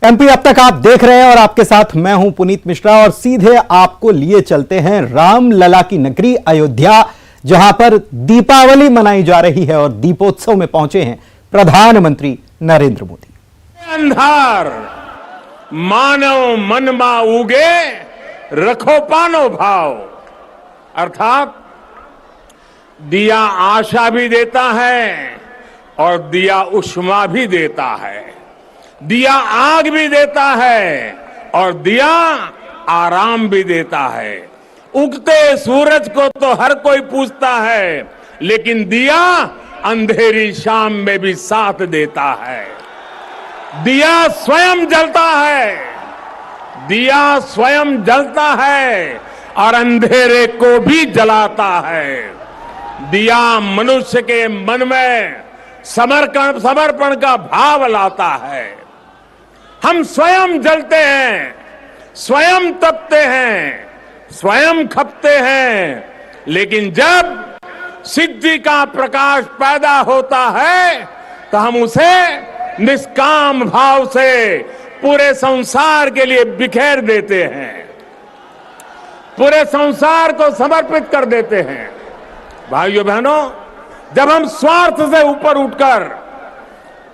MP अब तक आप देख रहे हैं और आपके साथ मैं हूं पुनीत मिश्रा और सीधे आपको लिए चलते हैं रामलला की नगरी अयोध्या, जहां पर दीपावली मनाई जा रही है और दीपोत्सव में पहुंचे हैं प्रधानमंत्री नरेंद्र मोदी। अंधार मानव मन मा उगे रखो पानो भाव, अर्थात दिया आशा भी देता है और दिया उष्मा भी देता है, दिया आग भी देता है और दिया आराम भी देता है। उगते सूरज को तो हर कोई पूछता है, लेकिन दिया अंधेरी शाम में भी साथ देता है। दिया स्वयं जलता है, दिया स्वयं जलता है और अंधेरे को भी जलाता है। दिया मनुष्य के मन में समर्पण का भाव लाता है। हम स्वयं जलते हैं, स्वयं तपते हैं, स्वयं खपते हैं, लेकिन जब सिद्धि का प्रकाश पैदा होता है तो हम उसे निष्काम भाव से पूरे संसार के लिए बिखेर देते हैं, पूरे संसार को समर्पित कर देते हैं। भाइयों बहनों, जब हम स्वार्थ से ऊपर उठकर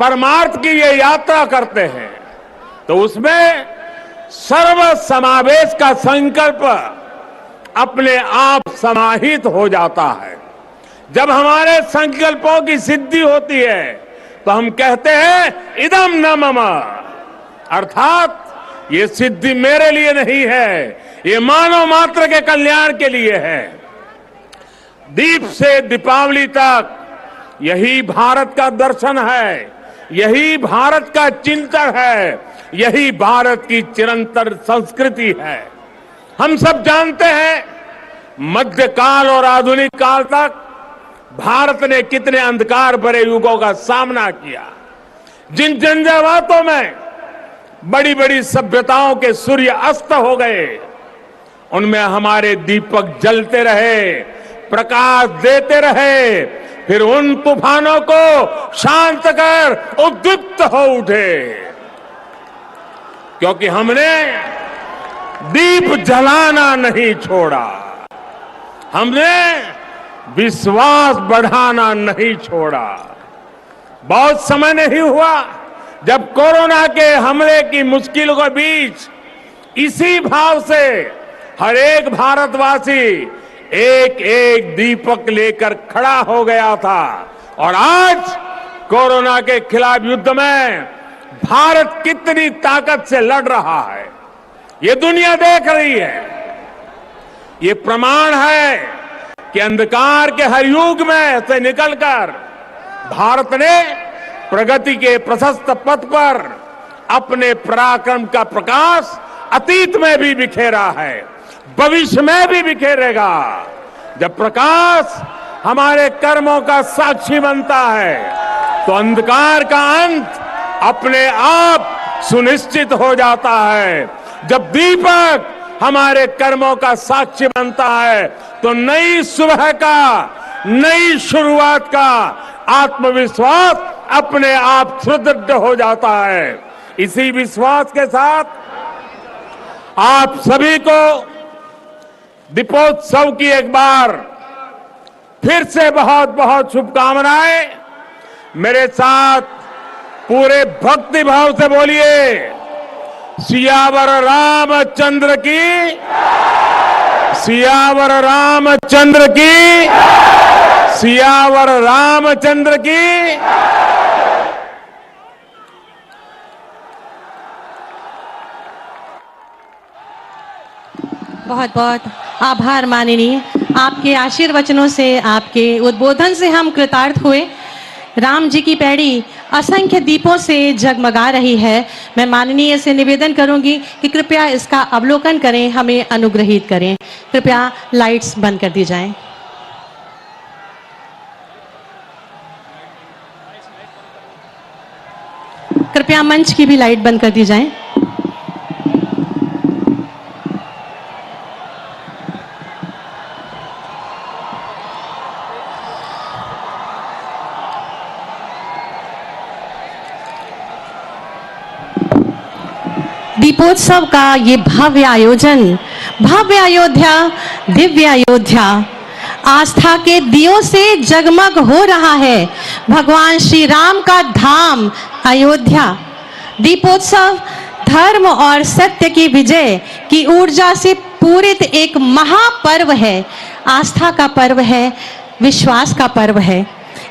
परमार्थ की ये यात्रा करते हैं तो उसमें सर्व समावेश का संकल्प अपने आप समाहित हो जाता है। जब हमारे संकल्पों की सिद्धि होती है तो हम कहते हैं इदम न मम, अर्थात ये सिद्धि मेरे लिए नहीं है, ये मानव मात्र के कल्याण के लिए है। दीप से दीपावली तक यही भारत का दर्शन है, यही भारत का चिंतन है, यही भारत की चिरंतन संस्कृति है। हम सब जानते हैं मध्यकाल और आधुनिक काल तक भारत ने कितने अंधकार भरे युगों का सामना किया। जिन झंझावातों में बड़ी बड़ी सभ्यताओं के सूर्य अस्त हो गए, उनमें हमारे दीपक जलते रहे, प्रकाश देते रहे, फिर उन तूफानों को शांत कर उद्दीप्त हो उठे, क्योंकि हमने दीप जलाना नहीं छोड़ा, हमने विश्वास बढ़ाना नहीं छोड़ा। बहुत समय नहीं हुआ जब कोरोना के हमले की मुश्किलों के बीच इसी भाव से हर एक भारतवासी एक एक दीपक लेकर खड़ा हो गया था। और आज कोरोना के खिलाफ युद्ध में भारत कितनी ताकत से लड़ रहा है, ये दुनिया देख रही है। ये प्रमाण है कि अंधकार के हर युग में से निकलकर भारत ने प्रगति के प्रशस्त पथ पर अपने पराक्रम का प्रकाश अतीत में भी बिखेरा है, भविष्य में भी बिखेरेगा। जब प्रकाश हमारे कर्मों का साक्षी बनता है तो अंधकार का अंत अपने आप सुनिश्चित हो जाता है। जब दीपक हमारे कर्मों का साक्षी बनता है तो नई सुबह का, नई शुरुआत का आत्मविश्वास अपने आप सुदृढ़ हो जाता है। इसी विश्वास के साथ आप सभी को दीपोत्सव की एक बार फिर से बहुत बहुत शुभकामनाएं। मेरे साथ पूरे भक्ति भाव से बोलिए, सियावर रामचंद्र की, सियावर रामचंद्र की, सियावर रामचंद्र की। बहुत बहुत आभार माननीय, आपके आशीर्वचनों से, आपके उद्बोधन से हम कृतार्थ हुए। राम जी की पैड़ी असंख्य दीपों से जगमगा रही है। मैं माननीय से निवेदन करूंगी कि कृपया इसका अवलोकन करें, हमें अनुग्रहित करें। कृपया लाइट्स बंद कर दी जाएं। कृपया मंच की भी लाइट बंद कर दी जाए। दीपोत्सव का ये भव्य आयोजन, भव्य अयोध्या, दिव्य अयोध्या, आस्था के दियों से जगमग हो रहा है। भगवान श्री राम का धाम अयोध्या। दीपोत्सव धर्म और सत्य की विजय की ऊर्जा से पूरित एक महापर्व है, आस्था का पर्व है, विश्वास का पर्व है।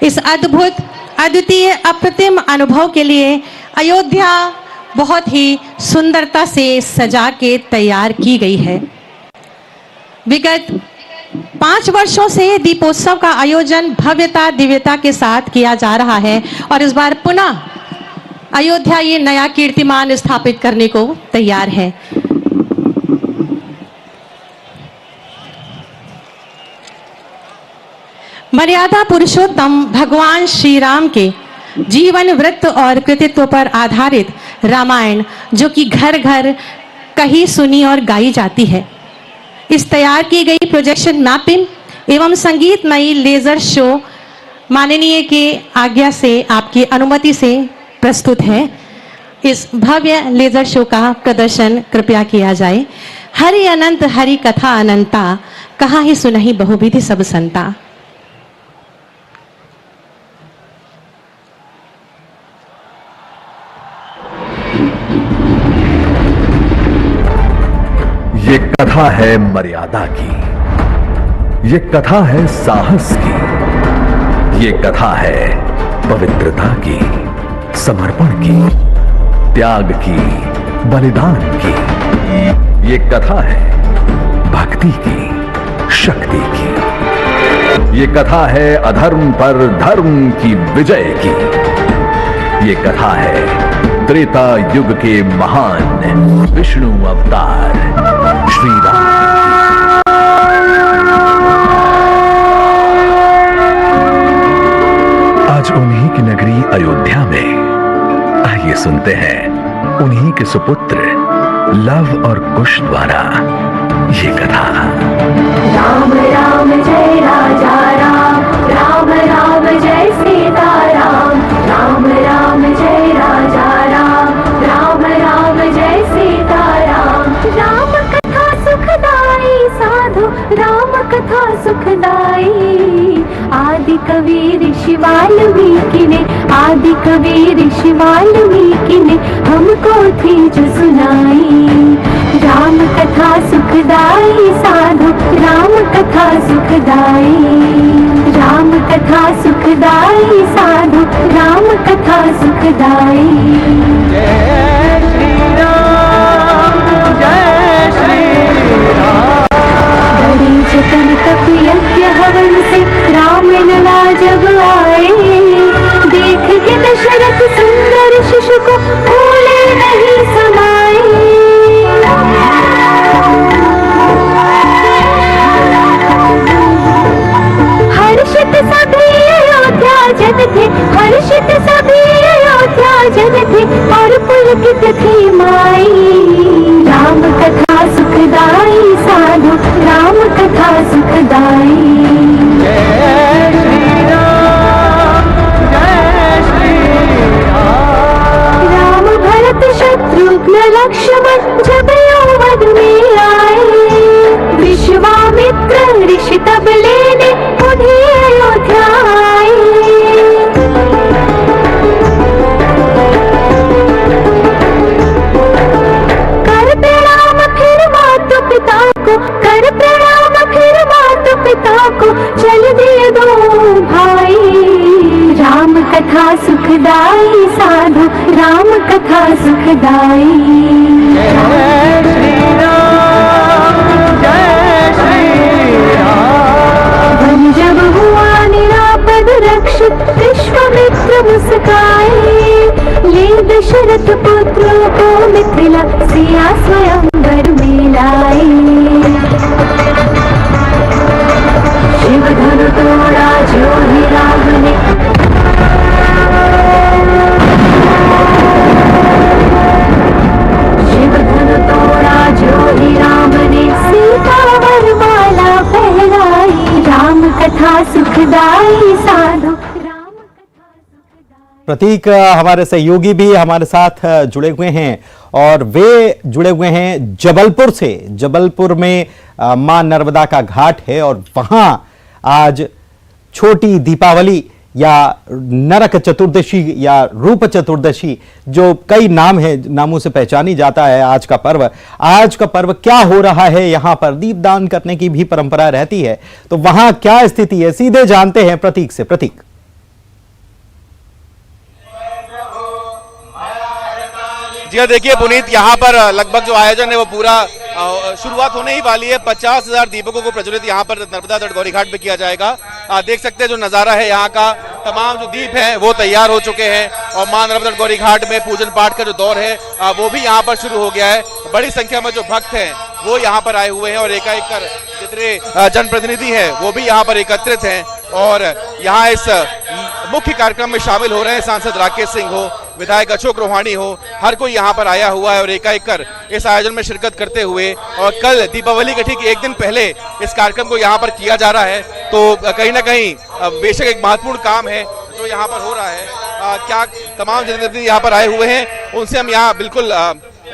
इस अद्भुत, अद्वितीय, अप्रतिम अनुभव के लिए अयोध्या बहुत ही सुंदरता से सजा के तैयार की गई है। विगत 5 वर्षों से दीपोत्सव का आयोजन भव्यता, दिव्यता के साथ किया जा रहा है और इस बार पुनः अयोध्या ये नया कीर्तिमान स्थापित करने को तैयार है। मर्यादा पुरुषोत्तम भगवान श्री राम के जीवन वृत्त और कृतित्व पर आधारित रामायण, जो कि घर घर कही, सुनी और गाई जाती है, इस तैयार की गई प्रोजेक्शन मैपिंग एवं संगीतमयी लेजर शो माननीय के आज्ञा से, आपकी अनुमति से प्रस्तुत है। इस भव्य लेजर शो का प्रदर्शन कृपया किया जाए। हरि अनंत हरि कथा अनंता, कहाँ ही सुनहि बहुविधि सब संता। ये कथा है मर्यादा की, ये कथा है साहस की, ये कथा है पवित्रता की, समर्पण की, त्याग की, बलिदान की। ये कथा है भक्ति की, शक्ति की। ये कथा है अधर्म पर धर्म की विजय की। ये कथा है त्रेता युग के महान विष्णु अवतार श्री राम। आज उन्हीं की नगरी अयोध्या में आइए सुनते हैं उन्हीं के सुपुत्र लव और कुश द्वारा ये कथा। राम राम जय राजा राम, राम राम जय सीता राम, राम राम जय राजा राम, राम राम जय सीता राम। राम कथा सुखदाई साधु, राम कथा सुखदाई। आदि कवि ऋषि वाल्मीकि ने, आदि कवि ऋषि वाल्मीकि ने हमको थी जो सुनाई। राम कथा सुखदाई साधु, राम कथा सुखदाई। राम कथा सुखदाई साधु, राम कथा सुखदाई। जय श्री राम, जय श्री राम। बड़ी जतन तप यज्ञ हवन से राम लला जब आए। देख के दशरथ सुंदर शिशु को भूले नहीं समाए। हर्षित सभी अयोध्या जन थे, हर्षित सभी अयोध्या जन थे और पुलकित थी माई। राम कथा सुखदाई साधु, राम कथा सुखदाई। जय श्री राम, जय श्री राम। राम भरत शत्रुघ्न लक्ष्मण जब यौवन में आए। विश्वामित्र ऋषि तब लेने उन्हें अयोध्या आए। कर प्रणाम फिर माता पिता को, कर प्रणाम फिर माता पिता को, चल दिए दो भाई। राम कथा सुखदाई साधु, राम कथा सुखदाई। जय श्री राम, जय श्री राम। वन जब हुआ निरापद रक्षित, विश्वामित्र मुस्काए। ले दशरथ पुत्रों को मिथिला, सिया स्वयंवर में लाए। शिव धनु तोड़ा जो ही राम ने, शिव धनु तोड़ा जो ही राम ने, सीता वर माला पहनाई। राम कथा सुखदाई साधु, राम कथा सुखदाई। प्रतीक हमारे सहयोगी भी हमारे साथ जुड़े हुए हैं और वे जुड़े हुए हैं जबलपुर से। जबलपुर में मां नर्मदा का घाट है और वहां आज छोटी दीपावली या नरक चतुर्दशी या रूप चतुर्दशी, जो कई नाम है, नामों से पहचानी जाता है आज का पर्व। आज का पर्व क्या हो रहा है, यहां पर दीपदान करने की भी परंपरा रहती है, तो वहां क्या स्थिति है, सीधे जानते हैं प्रतीक से। प्रतीक। जी हाँ, देखिए पुनीत, यहाँ पर लगभग जो आयोजन है वो पूरा शुरुआत होने ही वाली है। 50,000 दीपकों को प्रज्वलित यहाँ पर नर्मदा तट गौरी घाट पे किया जाएगा। देख सकते हैं जो नज़ारा है यहाँ का, तमाम जो दीप हैं वो तैयार हो चुके हैं और मां नर्मदा तट गौरी घाट में पूजन पाठ का जो दौर है वो भी यहाँ पर शुरू हो गया है। बड़ी संख्या में जो भक्त हैं वो यहाँ पर आए हुए हैं और एकाएक कर जितने जनप्रतिनिधि हैं वो भी यहाँ पर एकत्रित हैं और यहाँ इस मुख्य कार्यक्रम में शामिल हो रहे हैं। सांसद राकेश सिंह हो, विधायक अशोक रोहानी हो, हर कोई यहाँ पर आया हुआ है और एकाएक कर इस आयोजन में शिरकत करते हुए, और कल दीपावली के ठीक एक दिन पहले इस कार्यक्रम को यहाँ पर किया जा रहा है, तो कहीं ना कहीं बेशक एक महत्वपूर्ण काम है जो यहाँ पर हो रहा है। क्या तमाम जनप्रतिनिधि यहाँ पर आए हुए हैं, उनसे हम यहाँ बिल्कुल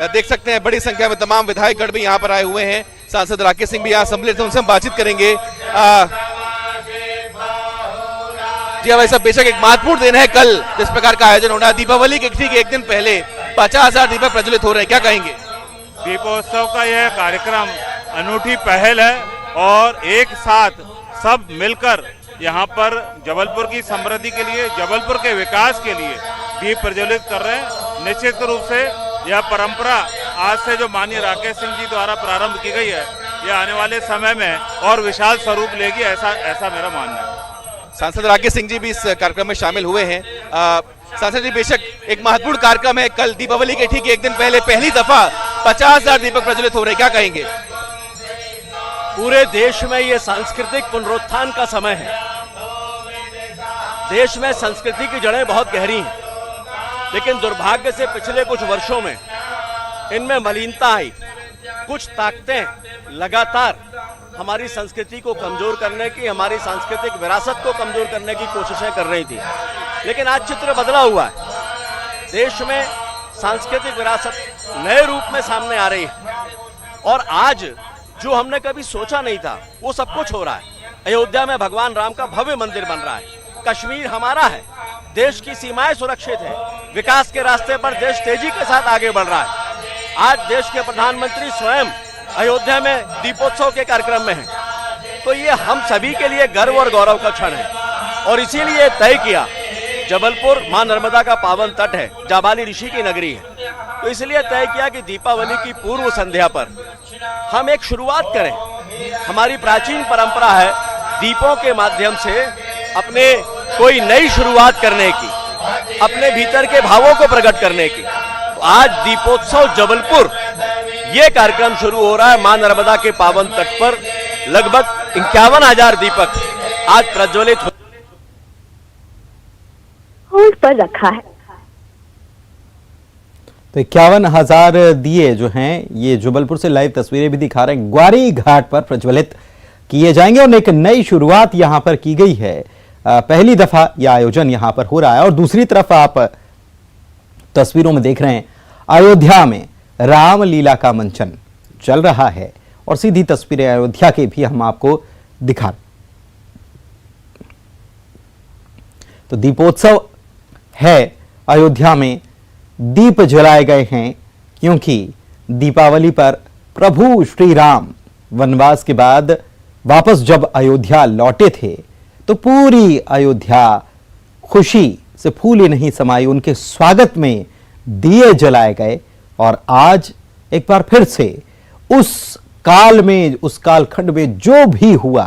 देख सकते हैं बड़ी संख्या में तमाम विधायकगण भी यहाँ पर आए हुए हैं। सांसद राकेश सिंह भी यहाँ सम्मिलित हैं, उनसे हम बातचीत करेंगे। जी हाँ भाई साहब, बेशक एक महत्वपूर्ण दिन है कल जिस प्रकार का आयोजन होना है। दीपावली के ठीक एक दिन पहले 50,000 दीपक प्रज्वलित हो रहे हैं, क्या कहेंगे? दीपोत्सव का यह कार्यक्रम अनूठी पहल है और एक साथ सब मिलकर यहाँ पर जबलपुर की समृद्धि के लिए, जबलपुर के विकास के लिए दीप प्रज्वलित कर रहे हैं। निश्चित रूप से यह परंपरा आज से जो माननीय राकेश सिंह जी द्वारा प्रारंभ की गई है, यह आने वाले समय में और विशाल स्वरूप लेगी, ऐसा मेरा मानना है। सांसद राकेश सिंह जी भी इस कार्यक्रम में शामिल हुए हैं। सांसद जी, बेशक एक महत्वपूर्ण कार्यक्रम है, कल दीपावली के ठीक एक दिन पहले पहली दफा 50,000 दीपक प्रज्वलित हो रहे हैं, क्या कहेंगे? पूरे देश में ये सांस्कृतिक पुनरुत्थान का समय है। देश में संस्कृति की जड़ें बहुत गहरी हैं, लेकिन दुर्भाग्य से पिछले कुछ वर्षों में इनमें मलिनता आई। कुछ ताकतें लगातार हमारी संस्कृति को कमजोर करने की, हमारी सांस्कृतिक विरासत को कमजोर करने की कोशिशें कर रही थी, लेकिन आज चित्र बदला हुआ है। देश में सांस्कृतिक विरासत नए रूप में सामने आ रही है और आज जो हमने कभी सोचा नहीं था वो सब कुछ हो रहा है। अयोध्या में भगवान राम का भव्य मंदिर बन रहा है, कश्मीर हमारा है, देश की सीमाएं सुरक्षित है, विकास के रास्ते पर देश तेजी के साथ आगे बढ़ रहा है। आज देश के प्रधानमंत्री स्वयं अयोध्या में दीपोत्सव के कार्यक्रम में है, तो ये हम सभी के लिए गर्व और गौरव का क्षण है और इसीलिए तय किया, जबलपुर मां नर्मदा का पावन तट है, जाबाली ऋषि की नगरी है, तो इसलिए तय किया कि दीपावली की पूर्व संध्या पर हम एक शुरुआत करें। हमारी प्राचीन परंपरा है दीपों के माध्यम से अपने कोई नई शुरुआत करने की, अपने भीतर के भावों को प्रकट करने की। तो आज दीपोत्सव जबलपुर ये कार्यक्रम शुरू हो रहा है। मां नर्मदा के पावन तट पर लगभग 51,000 दीपक आज प्रज्वलित होल्ड पर रखा है। तो 51,000 दिए जो हैं, ये जबलपुर से लाइव तस्वीरें भी दिखा रहे हैं, ग्वारी घाट पर प्रज्वलित किए जाएंगे और एक नई शुरुआत यहां पर की गई है। पहली दफा यह आयोजन यहां पर हो रहा है और दूसरी तरफ आप तस्वीरों में देख रहे हैं, अयोध्या में रामलीला का मंचन चल रहा है और सीधी तस्वीरें अयोध्या के भी हम आपको दिखा रहे। तो दीपोत्सव है, अयोध्या में दीप जलाए गए हैं क्योंकि दीपावली पर प्रभु श्री राम वनवास के बाद वापस जब अयोध्या लौटे थे तो पूरी अयोध्या खुशी से फूली नहीं समाई, उनके स्वागत में दिए जलाए गए और आज एक बार फिर से उस काल में, उस कालखंड में जो भी हुआ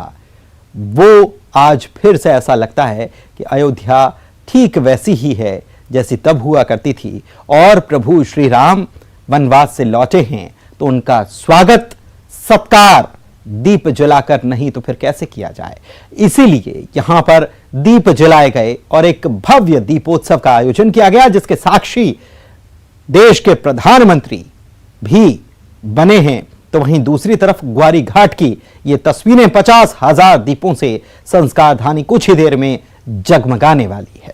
वो आज फिर से ऐसा लगता है कि अयोध्या ठीक वैसी ही है जैसी तब हुआ करती थी और प्रभु श्री राम वनवास से लौटे हैं तो उनका स्वागत सत्कार दीप जलाकर नहीं तो फिर कैसे किया जाए। इसीलिए यहां पर दीप जलाए गए और एक भव्य दीपोत्सव का आयोजन किया गया जिसके साक्षी देश के प्रधानमंत्री भी बने हैं। तो वहीं दूसरी तरफ ग्वारी घाट की ये तस्वीरें 50,000 दीपों से संस्कार धानी कुछ ही देर में जगमगाने वाली है।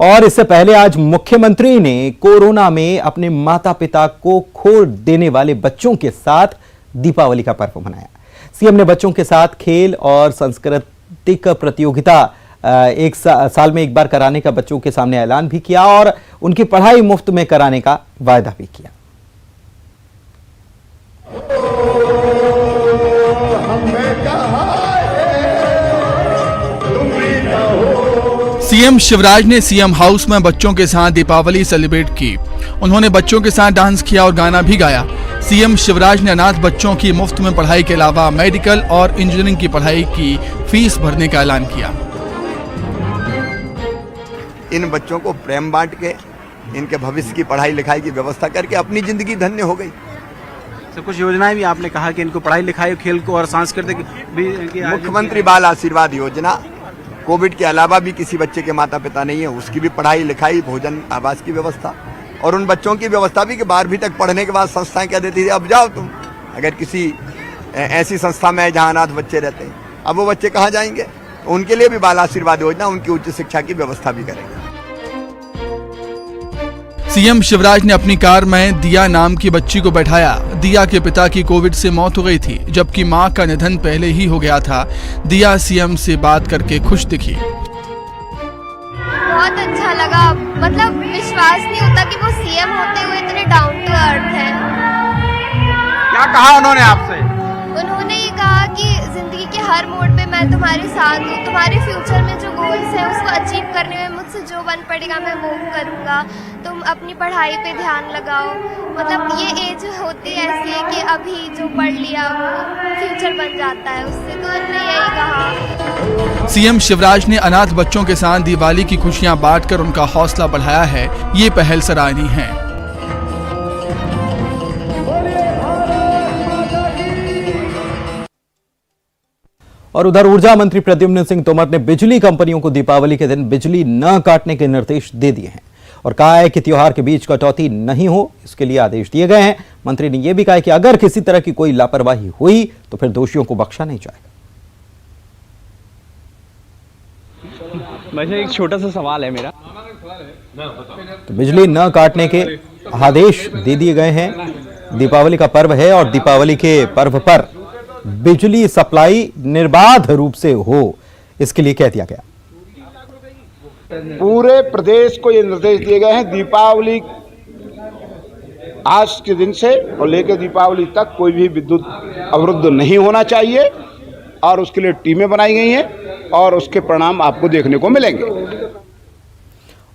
और इससे पहले आज मुख्यमंत्री ने कोरोना में अपने माता पिता को खो देने वाले बच्चों के साथ दीपावली का पर्व मनाया। सीएम ने बच्चों के साथ खेल और सांस्कृतिक प्रतियोगिता एक साल में एक बार कराने का बच्चों के सामने ऐलान भी किया और उनकी पढ़ाई मुफ्त में कराने का वायदा भी किया। सीएम शिवराज ने सीएम हाउस में बच्चों के साथ दीपावली सेलिब्रेट की। उन्होंने बच्चों के साथ डांस किया और गाना भी गाया। सीएम शिवराज ने अनाथ बच्चों की मुफ्त में पढ़ाई के अलावा मेडिकल और इंजीनियरिंग की पढ़ाई की फीस भरने का ऐलान किया। इन बच्चों को प्रेम बांट के इनके भविष्य की पढ़ाई लिखाई की व्यवस्था करके अपनी जिंदगी धन्य हो गई। तो कुछ योजनाएं भी आपने कहा कि इनको पढ़ाई लिखाई, खेल को और सांस्कृतिक भी। मुख्यमंत्री बाल आशीर्वाद योजना, कोविड के अलावा भी किसी बच्चे के माता पिता नहीं है, उसकी भी पढ़ाई लिखाई, भोजन आवास की व्यवस्था, और उन बच्चों की व्यवस्था भी कि 12वीं तक पढ़ने के बाद संस्थाएं क्या देती थी, अब जाओ तुम अगर किसी ऐसी संस्था में जहां अनाथ बच्चे रहते हैं, अब वो बच्चे कहाँ जाएंगे? उनके लिए भी बाल आशीर्वाद योजना, उनकी उच्च शिक्षा की व्यवस्था भी करेंगे। सीएम शिवराज ने अपनी कार में दिया नाम की बच्ची को बैठाया। दिया के पिता की कोविड से मौत हो गई थी, जबकि मां का निधन पहले ही हो गया था। दिया सीएम से बात करके खुश दिखी। बहुत अच्छा लगा, मतलब विश्वास नहीं होता कि वो सीएम होते हुए इतने डाउन टू अर्थ हैं। क्या कहा उन्होंने आपसे? उन्होंने ये कहा कि जिंदगी के हर मोड़ पे मैं तुम्हारे साथ हूँ, तुम्हारे फ्यूचर में जो गोल्स है उसको अचीव करने में मुझसे जो बन पड़ेगा मैं वो करूँगा। तुम अपनी पढ़ाई पे ध्यान लगाओ, मतलब ये एज होती ऐसी है कि अभी जो पढ़ लिया वो फ्यूचर बन जाता है उससे, तो उन्होंने यही कहा। सीएम शिवराज ने अनाथ बच्चों के साथ दिवाली की खुशियां बांटकर उनका हौसला बढ़ाया है। ये पहल सराहनीय है। और उधर ऊर्जा मंत्री प्रद्युम्न सिंह तोमर ने बिजली कंपनियों को दीपावली के दिन बिजली न काटने के निर्देश दे दिए हैं और कहा है कि त्योहार के बीच कटौती नहीं हो, इसके लिए आदेश दिए गए हैं। मंत्री ने यह भी कहा कि अगर किसी तरह की कोई लापरवाही हुई तो फिर दोषियों को बख्शा नहीं जाएगा। वैसे एक छोटा सा सवाल है मेरा, तो बिजली न काटने के आदेश दे दिए गए हैं। दीपावली का पर्व है और दीपावली के पर्व पर बिजली सप्लाई निर्बाध रूप से हो, इसके लिए कह दिया गया। पूरे प्रदेश को ये निर्देश दिए गए हैं, दीपावली आज के दिन से और लेकर दीपावली तक कोई भी विद्युत अवरुद्ध नहीं होना चाहिए और उसके लिए टीमें बनाई गई हैं और उसके परिणाम आपको देखने को मिलेंगे।